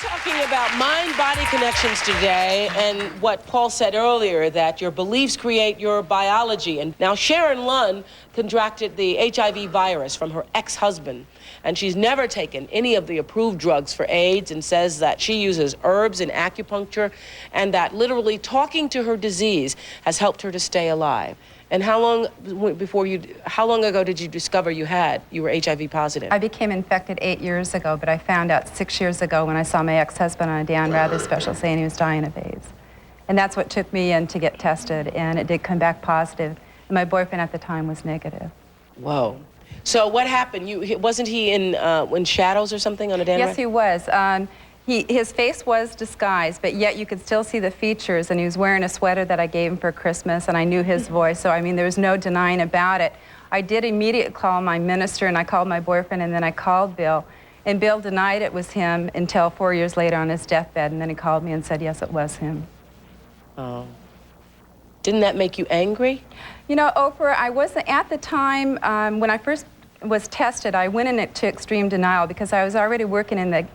Talking about mind-body connections today, and what Paul said earlier, that your beliefs create your biology. And now Sharon Lund contracted the HIV virus from her ex-husband, and she's never taken any of the approved drugs for AIDS, and says that she uses herbs and acupuncture, and that literally talking to her disease has helped her to stay alive. And how long ago did you discover you were HIV positive? I became infected 8 years ago, but I found out 6 years ago when I saw my ex-husband on a Dan Rather special saying he was dying of AIDS. And that's what took me in to get tested, and it did come back positive. And my boyfriend at the time was negative. Whoa. So what happened? Wasn't he in shadows or something on a Dan Rather? Yes, he was. His face was disguised, but yet you could still see the features, and he was wearing a sweater that I gave him for Christmas, and I knew his voice, so I mean, there was no denying about it. I did immediately call my minister, and I called my boyfriend, and then I called Bill, and Bill denied it was him until 4 years later on his deathbed, and then he called me and said, yes, it was him. Oh. Didn't that make you angry? You know, Oprah, I wasn't, at the time, when I first was tested, I went into extreme denial because I was already working in the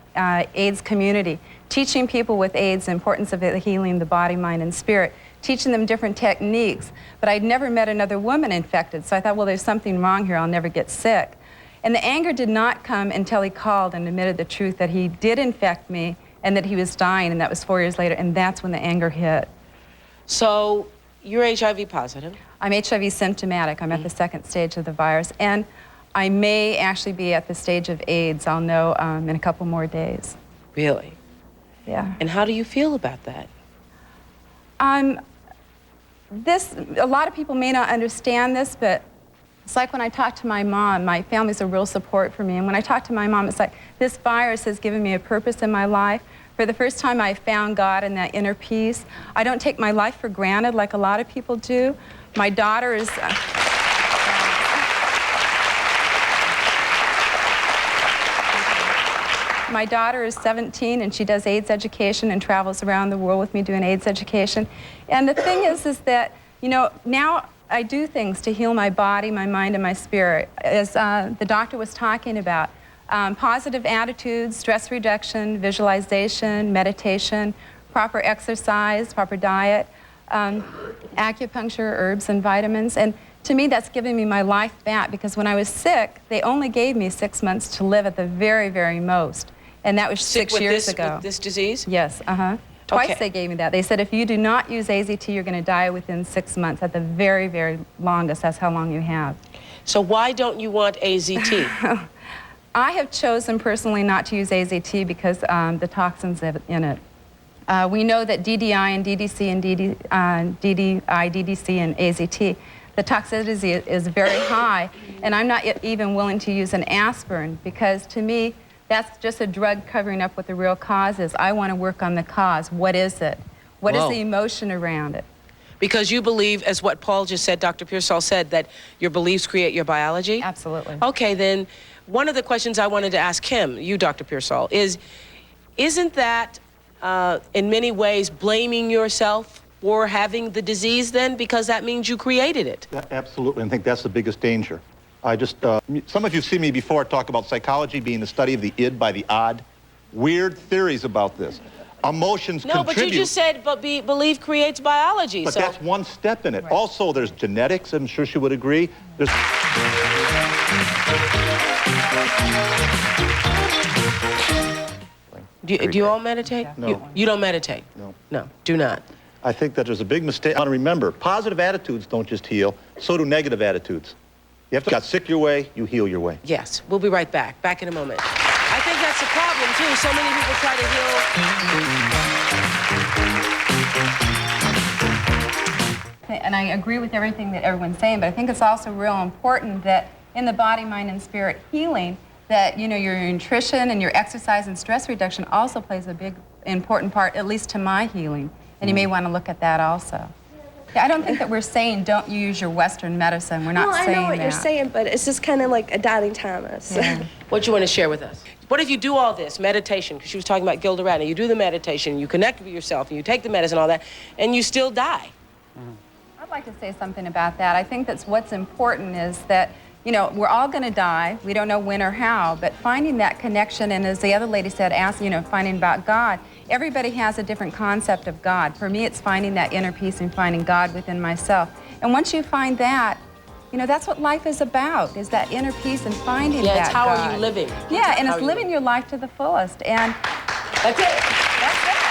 AIDS community, teaching people with AIDS the importance of healing the body, mind, and spirit, teaching them different techniques. But I'd never met another woman infected, so I thought, well, there's something wrong here. I'll never get sick. And the anger did not come until he called and admitted the truth that he did infect me and that he was dying, and that was 4 years later, and that's when the anger hit. So you're HIV positive? I'm HIV symptomatic. I'm at the second stage of the virus, and I may actually be at the stage of AIDS. I'll know in a couple more days. Really? Yeah. And how do you feel about that? A lot of people may not understand this, but it's like when I talk to my mom. My family's a real support for me, and when I talk to my mom, it's like this virus has given me a purpose in my life. For the first time, I found God in that inner peace. I don't take my life for granted like a lot of people do. My daughter is... My daughter is 17, and she does AIDS education and travels around the world with me doing AIDS education. And the thing is that, you know, now I do things to heal my body, my mind, and my spirit. As the doctor was talking about, positive attitudes, stress reduction, visualization, meditation, proper exercise, proper diet, acupuncture, herbs, and vitamins. And to me, that's giving me my life back, because when I was sick, they only gave me 6 months to live at the very, very most. And that was 6 years ago. With this disease? Yes, Twice they gave me that. They said, if you do not use AZT, you're going to die within 6 months. At the very, very longest, that's how long you have. So why don't you want AZT? I have chosen personally not to use AZT because the toxins in it. We know that DDI and DDC and DDI, DDC and AZT, the toxicity is very high, and I'm not even willing to use an aspirin, because to me, that's just a drug covering up what the real cause is. I want to work on the cause. What is it? What is the emotion around it? Because you believe, as what Paul just said, Dr. Pearsall said, that your beliefs create your biology? Absolutely. Okay, then one of the questions I wanted to ask him, you, Dr. Pearsall, isn't that in many ways blaming yourself for having the disease then, because that means you created it? Absolutely, and I think that's the biggest danger. Some of you have seen me before talk about psychology being the study of the id by the odd. Weird theories about this. Emotions contribute. No, but you just said belief creates biology. But that's one step in it. Right. Also, there's genetics, I'm sure she would agree. There's... Do you all meditate? No. You don't meditate? No. No, do not. I think that there's a big mistake. I want to remember, positive attitudes don't just heal, so do negative attitudes. You have to get sick your way, you heal your way. Yes, we'll be right back. Back in a moment. I think that's the problem, too. So many people try to heal. And I agree with everything that everyone's saying, but I think it's also real important that in the body, mind, and spirit healing, that, you know, your nutrition and your exercise and stress reduction also plays a big, important part, at least to my healing. And you may want to look at that also. I don't think that we're saying don't use your Western medicine. We're not saying that. I know what you're saying, but it's just kind of like a doubting Thomas. Yeah. What do you want to share with us? What if you do all this, meditation, because she was talking about Gilda Radner, you do the meditation, you connect with yourself, and you take the medicine, all that, and you still die? I'd like to say something about that. I think that's what's important is that, you know, we're all going to die. We don't know when or how, but finding that connection, and as the other lady said, you know, finding about God. Everybody has a different concept of God. For me, it's finding that inner peace and finding God within myself. And once you find that, you know, that's what life is about, is that inner peace and finding that it's how God. are you living? Yeah, and it's living your life to the fullest. And That's it. that's it.